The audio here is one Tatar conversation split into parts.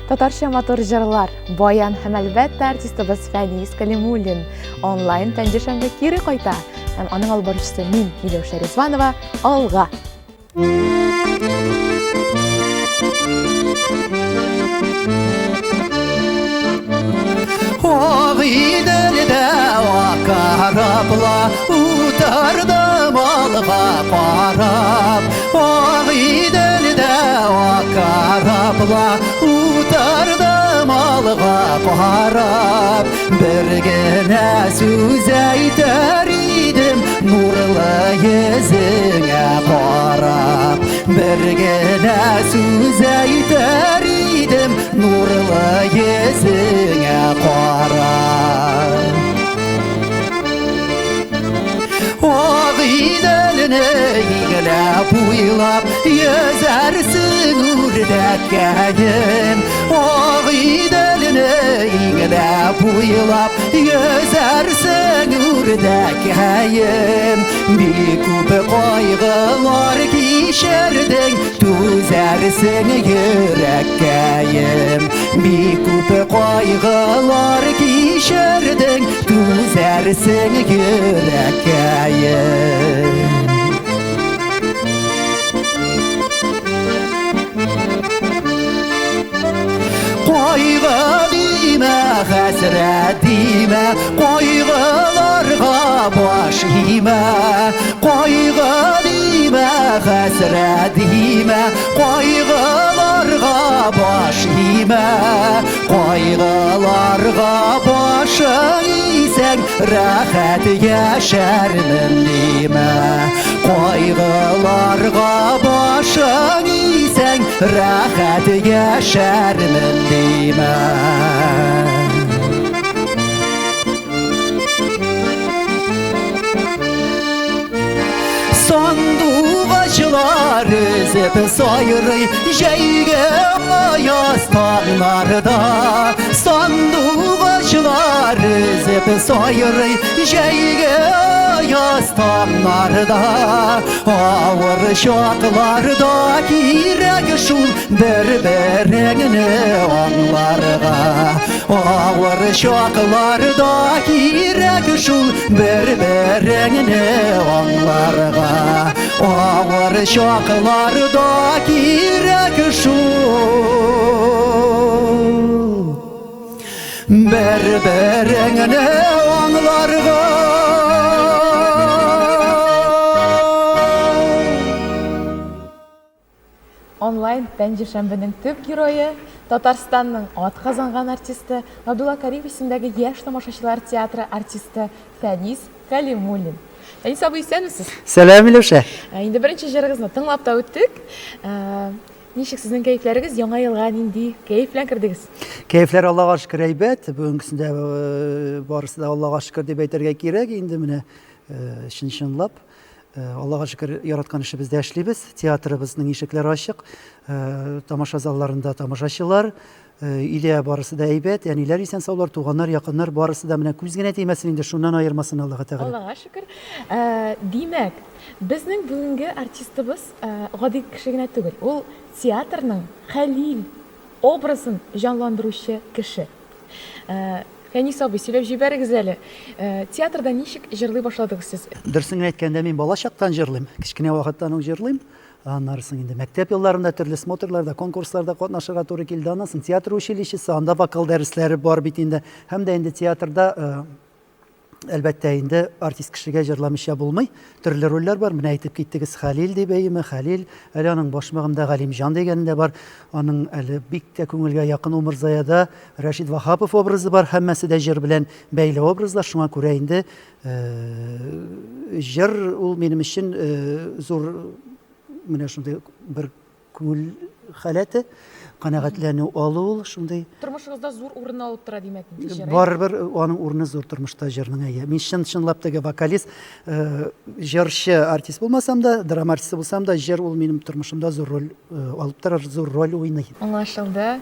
Татарча матур җырлар, баян һәм әлбәттә артистыбыз Фәнис Кәлимуллин онлайн пәнҗешәмбе кире кайта. Һәм аның албарчысы мин, Миләүшә Резванова, алга. Oğidelde vakarapla utardım alga qarab. Oğidelde vakarapla utardım alga qarab. Bir gene söz aytar idim nurlu yüzüne qarab. Bir gene söz aytar idim nurlu yüzüne qarab. Oğideline iğlep uylap yüzersin ürdekkeyin. Oğideline iğlep uylap yüzersin ürdekkeyin. Bir küpe kaygılar kişerdin tüzersin yürekkeyin. Bir küpe kaygılar kişerdin tüzersin yürekkeyin. Kaygı dime, hasret dime, kaygılarga baş ime. Kaygı dime, hasret dime, kaygılarga baş ime. Kaygılarga baş isen rahat yaşarmın dime. Kaygılarga baş isen rahat yaşarmın dime. Sandıqçılar zep sayırı jeyge ayastanlarda. Sandıqçılar zep sayırı jeyge ayastanlarda. Ağır şaklarda kirek şul berberenini onlarga. Ağır şaklarda kirek şul berberenini onlarga. Ağır şaklarda kirek şul berberenini onlarga. Онлайн пәнҗешәмбенең төп герое Татарстанның атказанган артисты Габдулла Каримов исемендәге яшь тамашачылар театры артисты Фәнис Кәлимуллин. Фәнис абый, исәнмесез? Сәлам, Миләүшә. Инде беренче җырыгызны тыңлап та үттек. Ничек сезнең кәефләрегез? Яңа елга нинди кәеф белән кердегез? Keyifler Allah'a şükür әйбәт. Бүгенгесендә барысы да Allah'a şükür дип әйтергә кирәк. Инде менә чынлап Allah'a şükür яраткан эшебездә эшлибез. Театрыбызның ишекләре ачык. Тамаша залларында тамашачылар, илә барысы да әйбәт. Яниләр исән саулар, туганнар, якыннар барысы да менә күз генә тимәсен инде, шуннан аермасын Аллаһы Тәгалә. Аллаһа шөкер. Димәк, безнең бүгенге артистыбыз гади кеше генә түгел. Ул театрның Хәлил образын җанландыручы кеше. Фәнис абый, сөйләп җибәрегез әле. Театрда ничек җырлый башладыгыз сез? Дөресен әйткәндә, мин бала чактан җырлыйм. Кичкенә вакыттан ук җырлыйм. Аннарсын инде мәктәп елларында төрле смотрларда, конкурсларда катнашырга туры килде. Аннан соң театр училищесы, анда вокал дәресләре бар бит инде. Һәм дә инде театрда әлбәттә инде артист кешегә җырламыйча булмый. Төрле рольләр бар. Менә әйтеп киттегез, Хәлил дип әйеме, Хәлил. Әле аның башмагында Галимҗан дигәне дә бар. Аның әле бик тә күңелгә якын Умырзаяда Рәшид Вахапов образы бар. Һәммәсе дә җыр белән бәйле образлар. Шуңа күрә инде җыр ул минем өчен зур менә шундый бер күңел халәте, канәгатьләнү алу, шундый. Тормышыгызда зур урын алып тора димәк инде. Барыбер аның урыны зур тормышта җырның әйе. Мин чынлап теге вокалист, җырчы артист булмасам да, драма артисты булсам да, җыр ул минем тормышымда зур роль алып тора, зур роль уйный. Аңлашылды.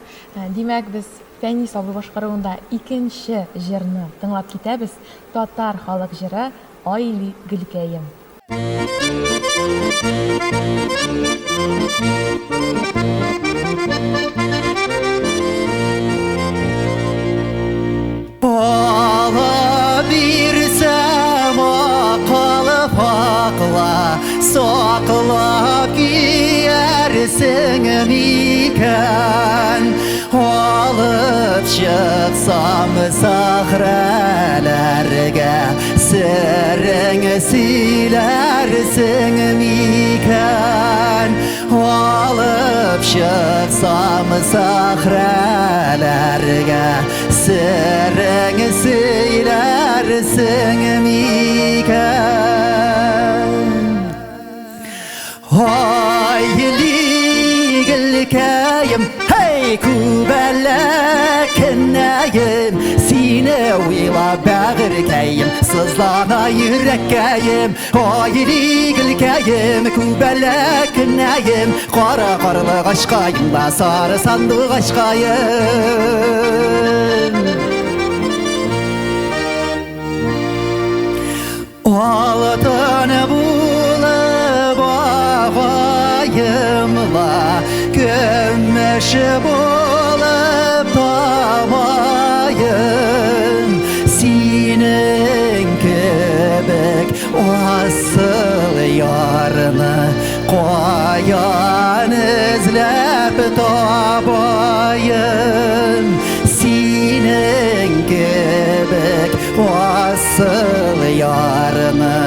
Димәк, без Фәнис абый башкаруында икенче җырны тыңлап китәбез. Татар халык җыры Айли Гөлкәем. iken alıp çıksam sahralarga sırrını silersin iken alıp çıksam sahralarga sırrını silersin iken hayli gülkeyim hey kubelekneyim sine uyla bağırkeyim sızlana yürekkeyim hayli gülkeyim kubelekneyim kara karlı aşkayım da sarı sandık aşkayım altın bulup ağayımla gümüş bulup tamayım senin köpek asıl yarını koyan izlep tabayım senin köpek asıl yarını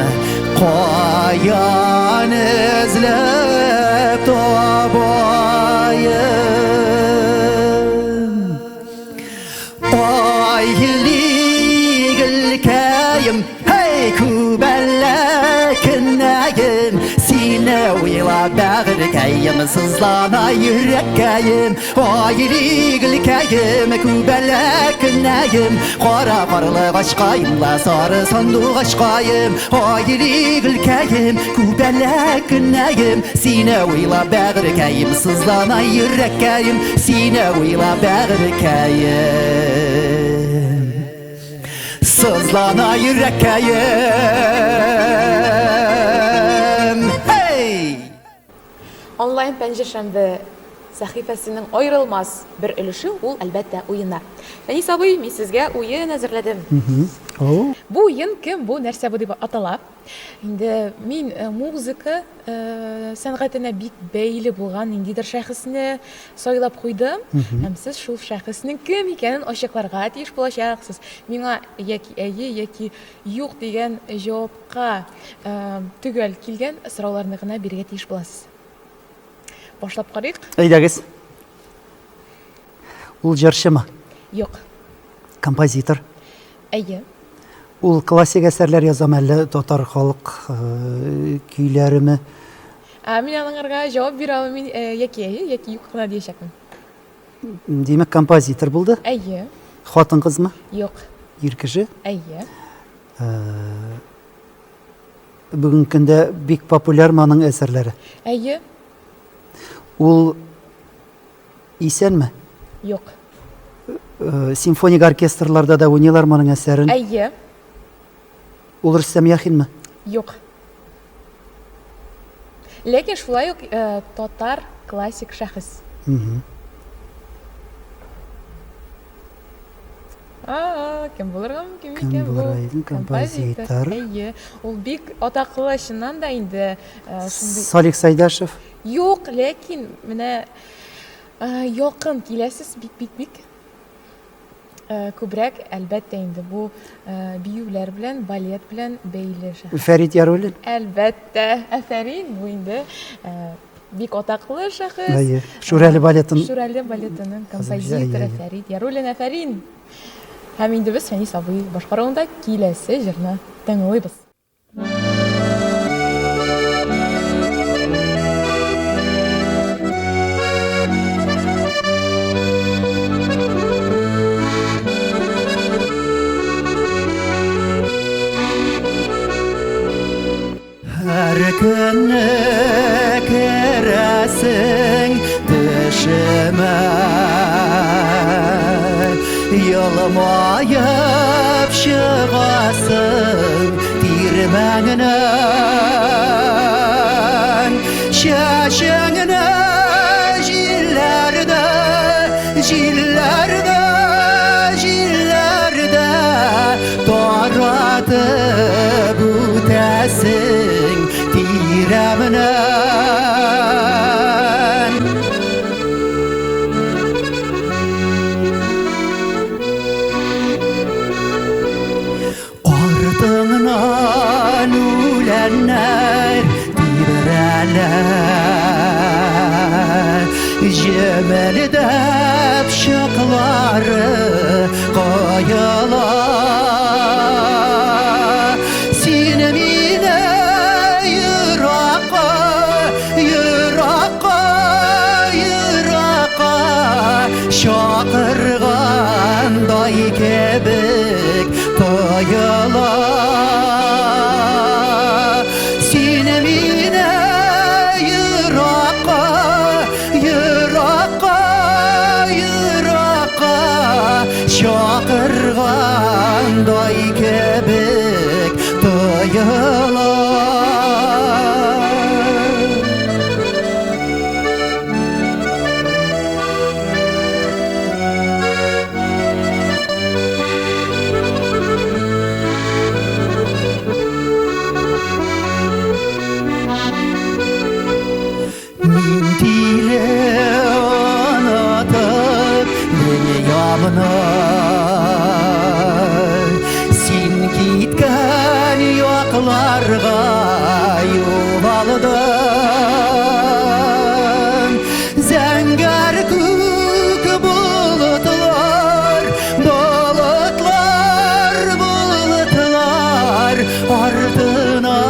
koyan izlep tabayım ayli gülkeyim hey kubellekneyim sine uyla bağırkeyim sızlana yürekkeyim ayli gülkeyim kubellekneyim kara karlı aşkayım la sarı sandık aşkayım ayli gülkeyim kubellekneyim sine uyla bağırkeyim sızlana yürekkeyim sine uyla bağırkeyim sızlana yürekkeyim hey Онлайн пәнжешәмбе сәхифәсенең аерылмас бер өлеше ул әлбәттә уеннар. Фәнис абый, мин сезгә уен әзерләдем. Бу уен кем, бу нәрсә бу дип атала. Инде мин музыка сәнгатенә бик бәйле булган ниндидер шәхесне сайлап куйдым. Һәм сез шул шәхеснең кем икәнен ачыкларга тиеш булачаксыз. Миңа яки әйе, яки юк дигән җавапка төгәл килгән сорауларны гына бирергә тиеш буласыз. Башлап карыйк. Әйдәгез. Ул җырчымы? Юк. Композитор. Әйе. Ул классик әсәрләр язам әле татар халык көйләреме? Мин аңарга җавап бирә алмыйм. Мин яки әйе, яки юк кына диячәкмен. Димәк, композитор булды. Әйе. Хатын-кызмы? Юк. Ир кеше. Әйе. Бүген көндә бик популяр моның әсәрләре. Әйе. Ул исәнме? Юк. Симфоник оркестрларда да уйныйлар моның әсәрен. Әйе. Ул Рөстәм Яхинмы? Юк. Ләкин шулай ук татар классик шәхес. Кем булырга мөмкин Кем икән бу? булырга икән? Композитор. Әйе. Ул бик атаклы чыннан да инде шундый. Салих Сайдашев. Юк, ләкин менә якын киләсез бик. Күбрәк әлбәттә инде бу биюләр белән, балет белән бәйле шәхес. Фәрит Яруллин. Әлбәттә, афәрин бу инде бик атаклы шәхес. Әйе. Шүрәле балетын. Шүрәле балетының композиторы Әйе. Фәрит Яруллин, афәрин. Һәм инде без Фәнис абый башкаруында киләсе җырны тыңлыйбыз. Her günü kerəsin düşümə Yılmayıp çıgasın dirməndən Şəşəngənə jillərdə Daratıp ütesin dirəmdən Emeldep şıkları koyula Sinemine yıraka Şakırganday kebek koyula Sinemine yıraka Şakırganday kebek koyula Sin gitken yoklarga yol aldım Zenger kük bulutlar Ardına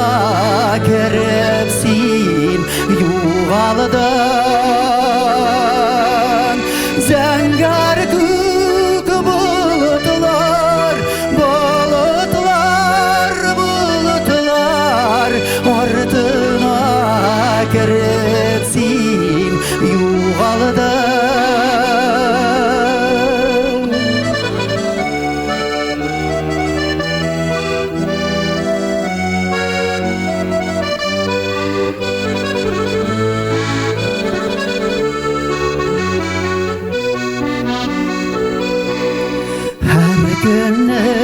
kerepsin yuvaldım Zenger kük bulutlar Ardına kerepsin yuvaldım Günne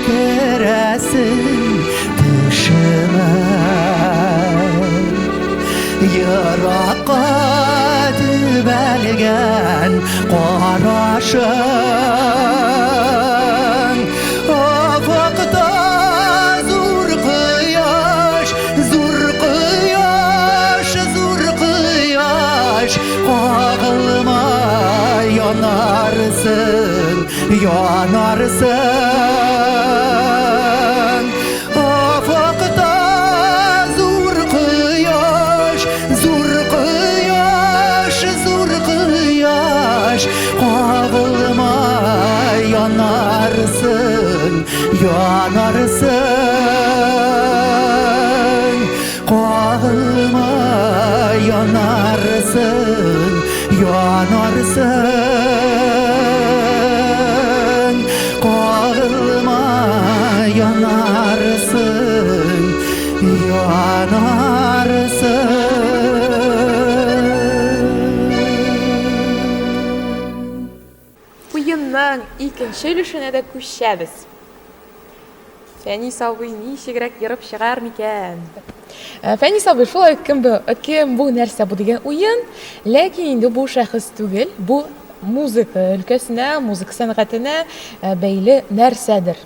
keresin düşüme Yırakka dübelgen qaraşın Afakta zur kıyaş Qağılma yanarsın Afakta zur kıyaş Qağılma yanarsın Qağılma yanarsın Qağılma yanarsın Oyunның икенче өлешенә дә күчәбез. Фәнис абый ничегрәк йырып чыгар микән? Фәнис абый шулай кем бу нәрсә бу дигән уен, ләкин инде бу шәхес түгел, бу музыка өлкәсенә, музыка сәнгатенә бәйле нәрсәдер.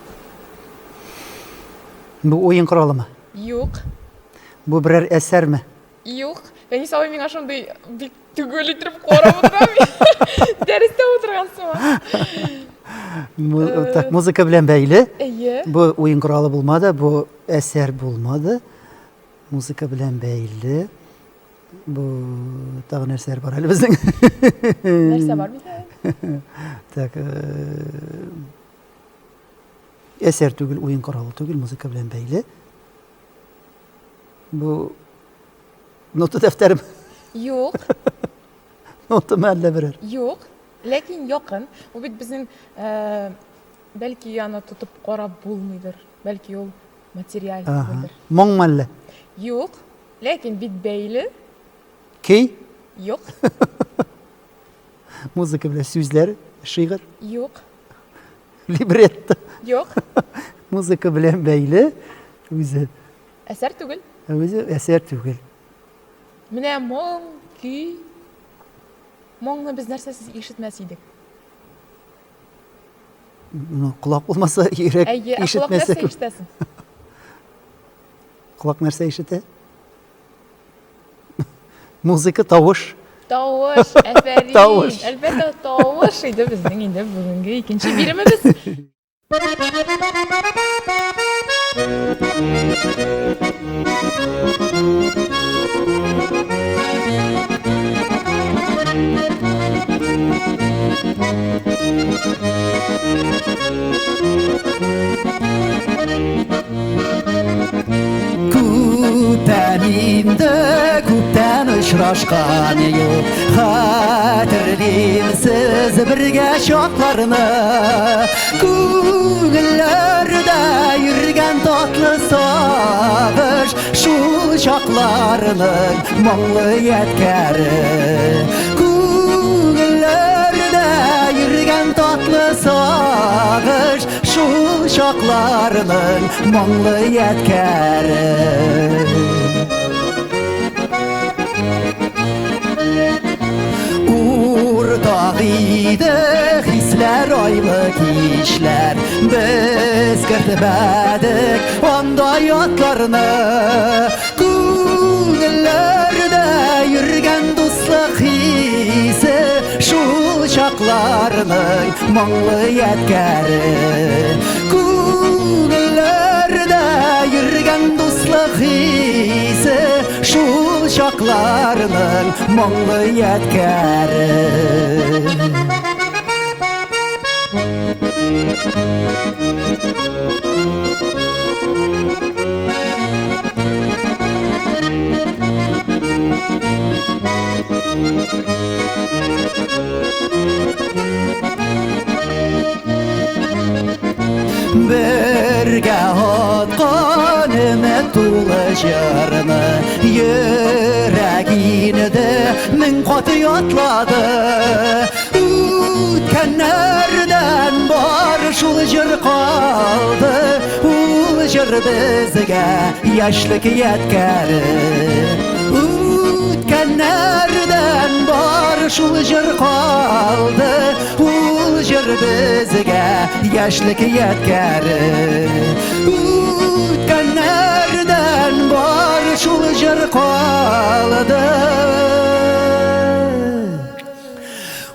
Bu oyun kuralı mı? Юк, Bu birer eser mi? юк. Фәнис абый миңа шундый бик түгел итеп карап утыра. Дәрестә утыргансың. Tak, muzika bilen beyli. Әйе. Bu oyun kuralı bulmadı, bu eser bulmadı. Muzika bilen beyli. Bu tağın eser var elimizin. Нәрсә бар бит? Tak, eser tügül, oyun kuralı tügül, muzika bilen beyli. Bu notu defterim. Юк. Notu мәlle birer. Юк, ләкин якын. Ул бит безнең бәлки яны тотып карап булмыйдыр. Бәлки ул материаль булыр. Моң мәlle. Юк, ләкин бит бәйле. Ki? Юк, Muzika bilen sözler, şiir, юк, libretto. юк. Muzika bilen beyli. Özü Әсәр түгел. eser tügül. Менә моң, көй. Моңны без нәрсәсез ишетмәс идек. Kulak olmasa yürek Әйе, құлақ işitmese. нәрсә ишетәсең? Kulak nerse işite? Muzika tavuş. Тавыш, әфәрин. Тавыш. Әлбәттә, тавыш иде безнең инде бүгенге икенче биремебез. Күптән инде, күптән очрашкан юк. Хәтерлимсез бергә чакларны. Күңелләрдә йөргән татлы сагыш, шул чакларның моңлы ядкәре. Күңелләрдә йөргән татлы сагыш, шул чакларның моңлы ядкәре. Уртак иде хисләр, айлы кичләр, без кертмәдек андай атларны. Күңелләрдә йөргән дуслык хисе, шул чакларның моңлы ядкәре. Күңелләрдә йөргән дуслык хисе, шул чакларның моңлы ядкәре. Бергә аткан өмет тулы җырны, йөрәгинде мең каты ятлады. Үткәннәрдән бар шул җыр калды, ул җыр безгә яшьлек ядкәре. Үткәннәрдән бар шул җыр калды, ул җыр безгә яшьлек ядкәре. Үткәннәрдән бар шул җыр калды,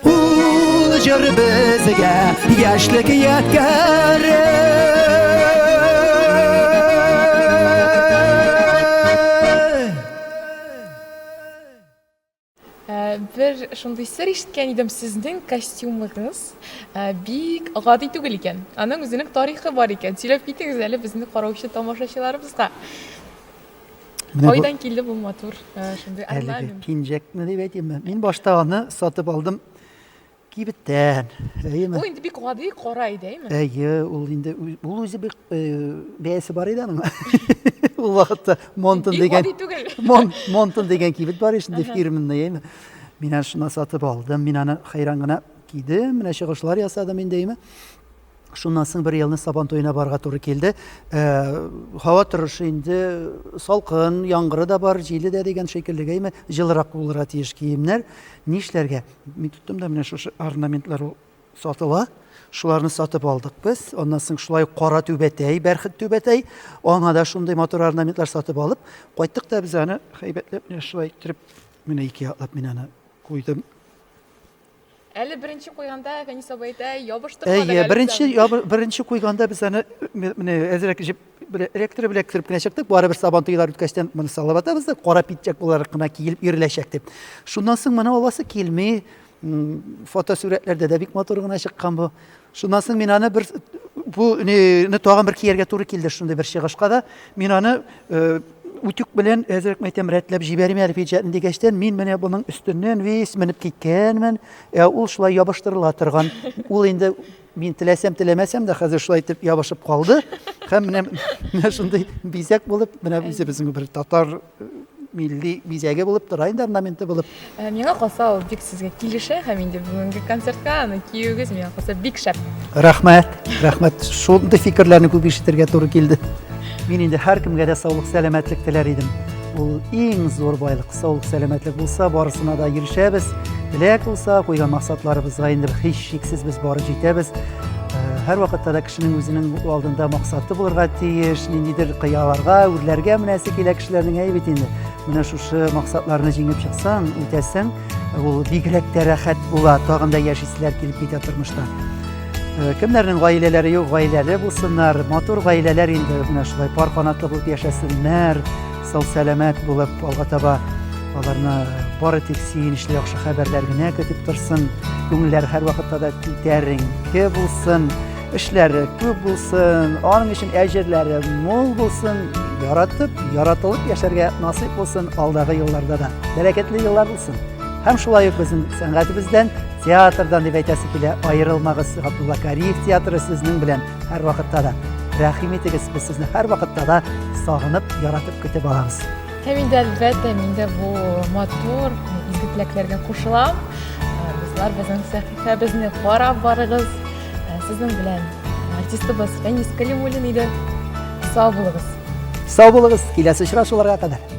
ул җыр безгә яшьлек ядкәре. Bir шундый сер ишеткән идем, сезнең костюмыгыз бик гади түгел икән. Аның үзенең тарихы бар икән. Сөйләп китегез әле безнең караучы тамашачыларыбызга. Кайдан килде бу матур шундый орнамент? Пинжекме дип әйтәм. Мин башта аны сатып алдым кибеттән. Ул инде бик гади кара иде, әйме? Әйе, ул инде ул үзе бик бәясе бар иде аның. Ул вакытта Монтон дигән Монтон дигән кибет бар ишенде фирменный, әйме? Мин аны шуны сатып алдым. Мин аны хайран гына кидем, менә чыгышлар ясадым инде, әйме? Шуннан соң бер елны Сабан туена барга туры килде. Һава торышы инде салкын, яңгыры да бар, җиле дә дигән шикелле, әйме? Җылырак булырга тиеш киемнәр. Нишләргә? Мин тоттым да менә шушы орнаментлар сатыла. Шуларны сатып алдык без. Оннан соң шулай кара түбәтәй, бәрхет түбәтәй, аңа да шундый матур орнаментлар сатып алып, кайттык да без аны һәйбәтләп менә шулай иттереп, менә ике яклап мин аны куйдым. Әле беренче куйганда Фәнис абый әйтә, ябыштырмадык. Беренче куйганда без аны менә әзрәк җип электр белән кертеп кенә чыктык. Бары бер Сабан туйлар үткәчтән моны салып атабыз да, кара питчак буларак кына киелеп ирләшәк дип. Шуннан соң моны аласы килми, фотосурәтләрдә дә бик матур гына чыккан бу. Шуннан соң мин аны буны тагын бер кияргә туры килде шундый бер чыгышка да. Мин аны үтүк белән әзрәк мәйтәм рәтләп җибәрим әле пиджакны дигәчтән, мин менә буның өстеннән вис менеп киткәнмен. Ул шулай ябыштырыла торган. Ул инде мин теләсәм, теләмәсәм дә хәзер шулай итеп ябышып калды. Һәм менә шундый бизәк булып, менә безнең бер татар милли бизәге булып тора инде, орнаменты булып. Миңа калса ул бик сезгә килешә, һәм инде бүгенге концертка аны киюегез миңа калса бик шәп. Рәхмәт. Шундый фикерләрне күп ишетергә туры килде. Мин инде һәр кемгә дә саулык, сәламәтлек теләр идем. Ул иң зур байлык, саулык, сәламәтлек булса, барысына да ирешәбез. Теләк булса, куйган максатларыбызга инде һич шиксез без барып җитәбез. Һәр вакытта да кешенең үзенең алдында максаты булырга тиеш, ниндидер кыяларга, үрләргә менәсе килә кешеләрнең әйбит инде. менә шушы максатларны җиңеп чыксаң, үтәсәң, ул бигрәк тә рәхәт була, тагын да яшисләр килеп китә тормышта. Кемнәрнең гаиләләре юк, гаиләле булсыннар, матур гаиләләр инде менә шулай пар канатлы булып яшәсеннәр, сау сәламәт булып алга таба аларны бары тик сөенечле яхшы хәбәрләр генә көтеп торсын, күңелләр һәрвакытта да күтәренке булсын, эшләре күп булсын, аның өчен әҗерләре мул булсын, яратылып яшәргә насыйп булсын алдагы елларда да. Бәрәкәтле еллар булсын. Һәм шулай ук безнең сәнгатебездән, театрдан дип әйтәсе килә, аерылмагыз. Габдулла Кариев театры сезнең белән һәрвакытта да. Рәхим итегез, без сезне һәрвакытта да сагынып, яратып көтеп алабыз. Һәм инде әлбәттә мин дә бу матур изге теләкләргә кушылам. Безләр безнең сәхифәбезне карап барыгыз. Сезнең белән артистыбыз Фәнис Кәлимуллин иде. Сау булыгыз. Сау булыгыз, киләсе очрашуларга кадәр.